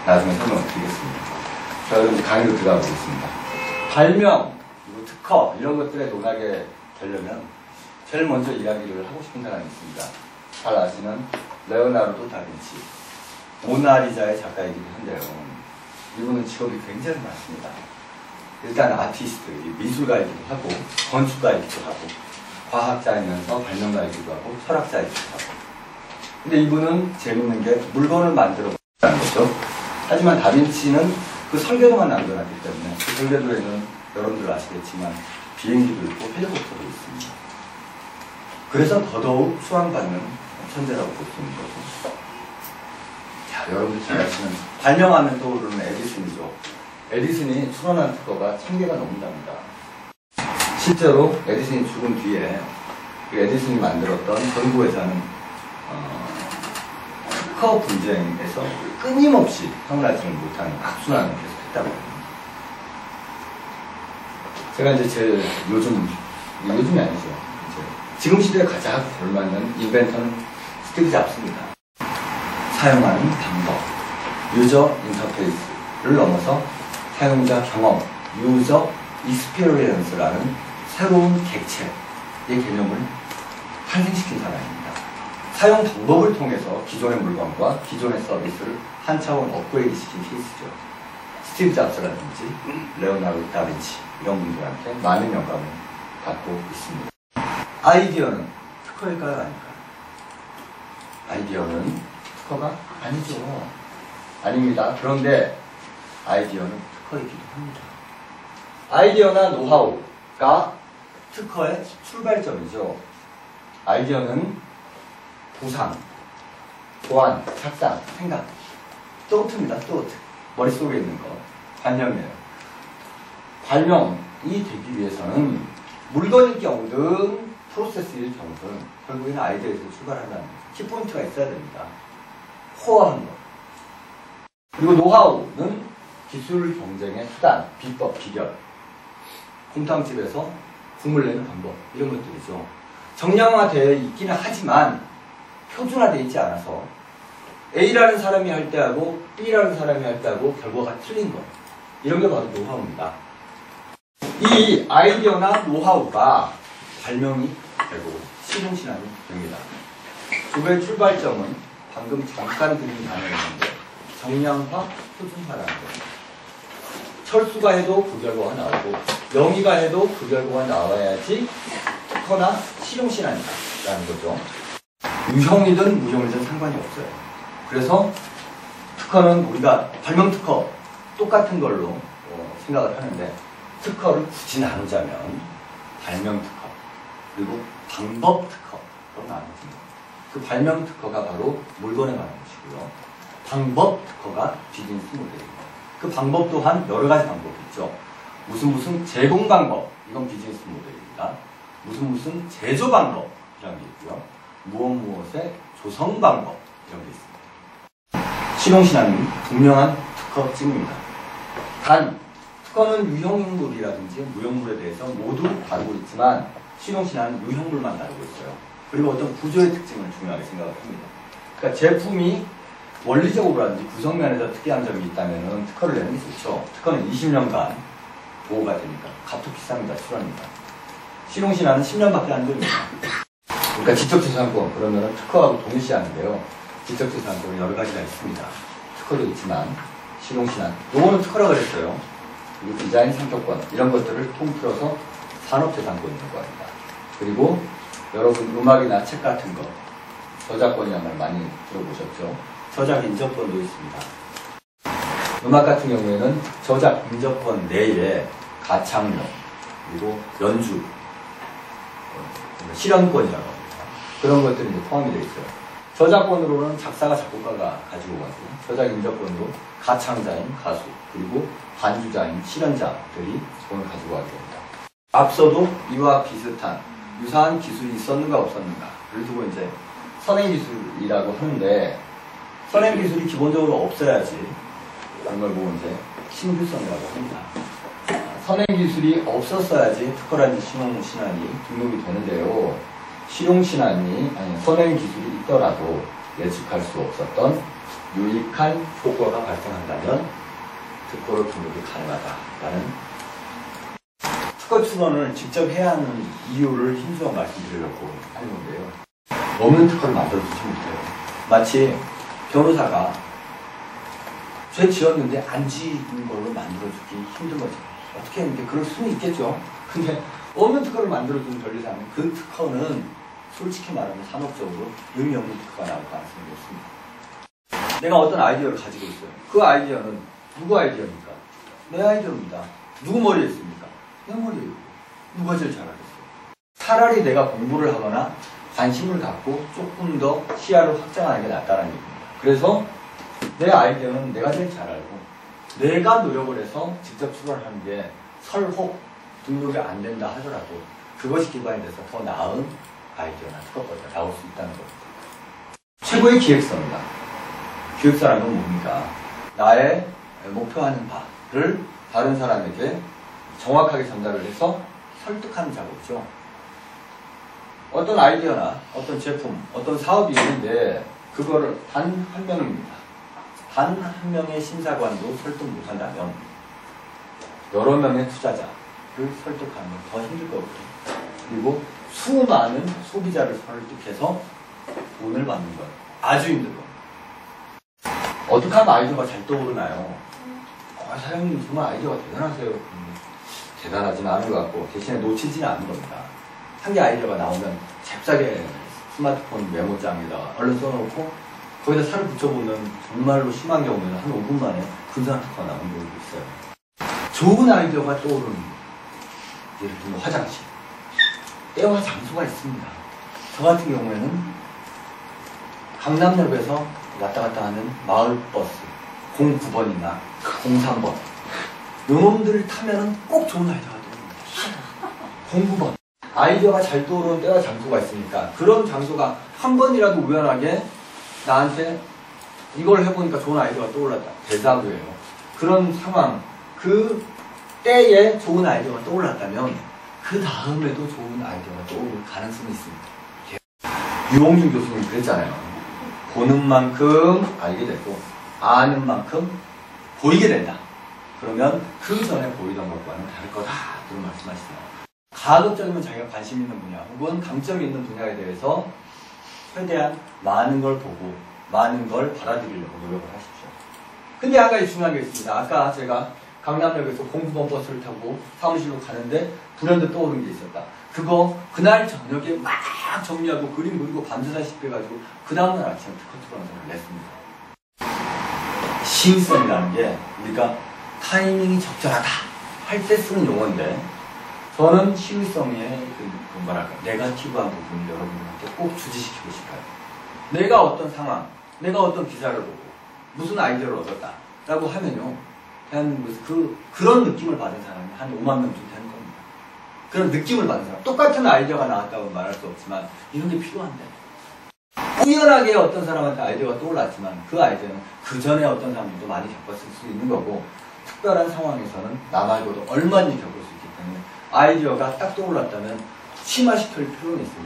나중에 설명을 드리겠습니다. 자, 그럼 강의로 들어가 보겠습니다. 발명, 그리고 특허, 이런 것들에 논하게 되려면 제일 먼저 이야기를 하고 싶은 사람이 있습니다. 잘 아시는 레오나르도 다빈치, 모나리자의 작가이기도 한데요. 이분은 직업이 굉장히 많습니다. 일단 아티스트, 미술가이기도 하고, 건축가이기도 하고, 과학자이면서 발명가이기도 하고, 철학자이기도 하고. 근데 이분은 재밌는 게 물건을 만들어 보는 거죠. 하지만 다빈치는 그 설계도만 남겨놨기 때문에 그 설계도에는 여러분들 아시겠지만 비행기도 있고 헬리콥터도 있습니다. 그래서 더더욱 수왕받는 천재라고 볼 수 있는 거죠. 자, 여러분들 잘 아시는 발명하면 떠오르는 에디슨이죠. 에디슨이 수론한 특허가 1000개가 넘는답니다. 실제로 에디슨이 죽은 뒤에 그 에디슨이 만들었던 전구회사는 특허 분쟁에서 끊임없이 평온하지는 못하는 악순환을 계속했다고 합니다. 제가 이제 제일 요즘이 아니죠. 지금 시대에 가장 걸맞는 인벤터는 스티브 잡스입니다. 사용하는 방법, 유저 인터페이스를 넘어서 사용자 경험, 유저 익스피리언스라는 새로운 객체의 개념을 탄생시킨 사람입니다. 사용 방법을 통해서 기존의 물건과 기존의 서비스를 한 차원 업그레이드 시킨 케이스죠. 스티브 잡스라든지 레오나르도 다빈치 이런 분들한테 많은 영감을 받고 있습니다. 아이디어는 특허일까요? 아닐까요? 아이디어는 특허가 아니죠. 아닙니다. 그런데 아이디어는 특허이기도 합니다. 아이디어나 노하우가 특허의 출발점이죠. 아이디어는 구상, 보안, 작상, 생각, 또트입니다. 또트. 머릿속에 있는 거. 관념이에요. 발명이 되기 위해서는 물건일 경우든 프로세스일 경우든 결국에는 아이디어에서 출발한다는 거죠. 키포인트가 있어야 됩니다. 코어한 거. 그리고 노하우는 기술 경쟁의 수단, 비법, 비결. 곰탕집에서 국물 내는 방법. 이런 것들이죠. 정량화되어 있기는 하지만 표준화되어 있지 않아서 A라는 사람이 할 때하고 B라는 사람이 할 때하고 결과가 틀린 것. 이런 게 바로 노하우입니다. 이 아이디어나 노하우가 발명이 되고 실용신앙이 됩니다. 두 개의 출발점은 방금 잠깐 드린 단어였는데 정량화, 표준화라는 거예요. 철수가 해도 그 결과가 나오고 영희가 해도 그 결과가 나와야지 특허나 실용신앙이라는 거죠. 유형이든 무형이든 상관이 없어요. 그래서 특허는 우리가 발명 특허 똑같은 걸로 생각을 하는데 특허를 굳이 나누자면 발명 특허 그리고 방법 특허로 나눠집니다. 그 발명 특허가 바로 물건에 관한 것이고요. 방법 특허가 비즈니스 모델입니다. 그 방법 또한 여러 가지 방법이 있죠. 무슨 제공 방법 이건 비즈니스 모델입니다. 무슨 제조 방법이라는 게 있고요. 무엇의 조성 방법 이런 게 있습니다. 실용신앙은 분명한 특허증입니다. 단 특허는 유형물이라든지 무형물에 대해서 모두 다루고 있지만 실용신앙은 유형물만 다루고 있어요. 그리고 어떤 구조의 특징을 중요하게 생각을 합니다. 그러니까 제품이 원리적으로라든지 구성면에서 특이한 점이 있다면 특허를 내는 게 좋죠. 특허는 20년간 보호가 되니까 값도 비쌉니다. 출원입니다. 실용신앙은 10년밖에 안 됩니다. 그러니까 지적재산권 그러면 특허하고 동일시하는데요. 지적재산권은 여러 가지가 있습니다. 특허도 있지만 실용신앙 요거는 특허라고 그랬어요. 그리고 디자인 상표권 이런 것들을 통틀어서 산업재산권이라고 합니다. 그리고 여러분 음악이나 책 같은 거 저작권이라는 말 많이 들어보셨죠? 저작 인접권도 있습니다. 음악 같은 경우에는 저작 인접권 내에 가창료 그리고 연주 실현권이라고 합니다. 그런 것들이 이제 포함이 되어 있어요. 저작권으로는 작사가 작곡가가 가지고 가고 저작 인접권으로 가창자인 가수 그리고 반주자인 실현자들이 돈을 가지고 가게 됩니다. 앞서도 이와 비슷한 유사한 기술이 있었는가 없었는가를 두고 이제 선행기술이라고 하는데 선행기술이 기본적으로 없어야지 그런 걸 보고 이제 신규성이라고 합니다. 선행기술이 없었어야지 특허라든지 실용신안이 등록이 되는데요. 실용신안이 아니 선행기술이 있더라도 예측할 수 없었던 유익한 효과가 발생한다면 특허를 등록이 가능하다라는 특허 출원을 직접 해야 하는 이유를 힘써 말씀드리려고 하는 건데요. 없는 특허를 만들어주지 못해요. 마치 변호사가 죄 지었는데 안 지은 걸로 만들어주기 힘든 거죠. 어떻게 했는데 그럴 수는 있겠죠. 근데 없는 특허를 만들어주는 변리사는 그 특허는 솔직히 말하면 산업적으로 의미 없는 특허가 나올 가능성이 높습니다. 내가 어떤 아이디어를 가지고 있어요. 그 아이디어는 누구 아이디어입니까? 내 아이디어입니다. 누구 머리에 있습니까? 내 머리에 있고. 누가 제일 잘하겠어요? 차라리 내가 공부를 하거나 관심을 갖고 조금 더 시야를 확장하는 게 낫다는 얘기입니다. 그래서 내 아이디어는 내가 제일 잘 알고 내가 노력을 해서 직접 출발하는 게 설혹 등록이 안 된다 하더라도 그것이 기반이 돼서 더 나은 아이디어나 특허가 나올 수 있다는 겁니다. 최고의 기획서입니다. 기획서라는 건 뭡니까? 나의 목표하는 바를 다른 사람에게 정확하게 전달을 해서 설득하는 작업이죠. 어떤 아이디어나 어떤 제품, 어떤 사업이 있는데 그거를 단 한 명입니다. 단 한 명의 심사관도 설득 못한다면 여러 명의 투자자를 설득하는 건 더 힘들 거거든요. 그리고 수많은 소비자를 설득해서 돈을 받는 건 아주 힘들 겁니다. 어떻게 하면 아이디어가 잘 떠오르나요? 사장님 정말 아이디어가 대단하세요. 대단하지는 않은 것 같고 대신에 놓치지는 않는 겁니다. 한 개 아이디어가 나오면 잽싸게 스마트폰 메모장에다가 얼른 써놓고 거기다 살을 붙여보면 정말로 심한 경우에는 한 5분 만에 근사한 특허가 나온 경우도 있어요. 좋은 아이디어가 떠오르는 예를 들면 화장실. 때와 장소가 있습니다. 저 같은 경우에는 강남역에서 왔다 갔다 하는 마을버스 09번이나 03번 요놈들을 타면은 꼭 좋은 아이디어가 떠오릅니다. 09번 아이디어가 잘 떠오르는 때와 장소가 있으니까 그런 장소가 한 번이라도 우연하게 나한테 이걸 해보니까 좋은 아이디어가 떠올랐다. 대사고예요. 그런 상황, 그 때에 좋은 아이디어가 떠올랐다면 그 다음에도 좋은 아이디어가 떠오를 가능성이 있습니다. 유홍준 교수님 그랬잖아요. 보는 만큼 알게 되고 아는 만큼 보이게 된다. 그러면 그 전에 보이던 것과는 다를 거다. 그런 말씀하시잖아요. 가급적이면 자기가 관심 있는 분야 혹은 강점이 있는 분야에 대해서 최대한 많은 걸 보고 많은 걸 받아들이려고 노력을 하십시오. 근데 한 가지 중요한 게 있습니다. 아까 제가 강남역에서 09번 버스를 타고 사무실로 가는데 불현듯 떠오른 게 있었다. 그거 그날 저녁에 막 정리하고 그림 그리고 밤새다시피 해가지고 그 다음날 아침에 특허특허를 냈습니다. 시의성이라는 게 우리가 타이밍이 적절하다 할 때 쓰는 용어인데 저는 시의성의 그 뭐랄까 네거티브한 부분을 여러분들한테 꼭 주지시키고 싶어요. 내가 어떤 상황, 내가 어떤 기사를 보고 무슨 아이디어를 얻었다 라고 하면요 대한민국에서 그런 느낌을 받은 사람이 한 5만 명쯤 되는 겁니다. 그런 느낌을 받은 사람. 똑같은 아이디어가 나왔다고 말할 수 없지만 이런 게 필요한데 우연하게 어떤 사람한테 아이디어가 떠올랐지만 그 아이디어는 그 전에 어떤 사람들도 많이 겪었을 수 있는 거고 특별한 상황에서는 나 말고도 얼마든지 겪을 수 있기 때문에 아이디어가 딱 떠올랐다면 심화시킬 필요는 있습니다.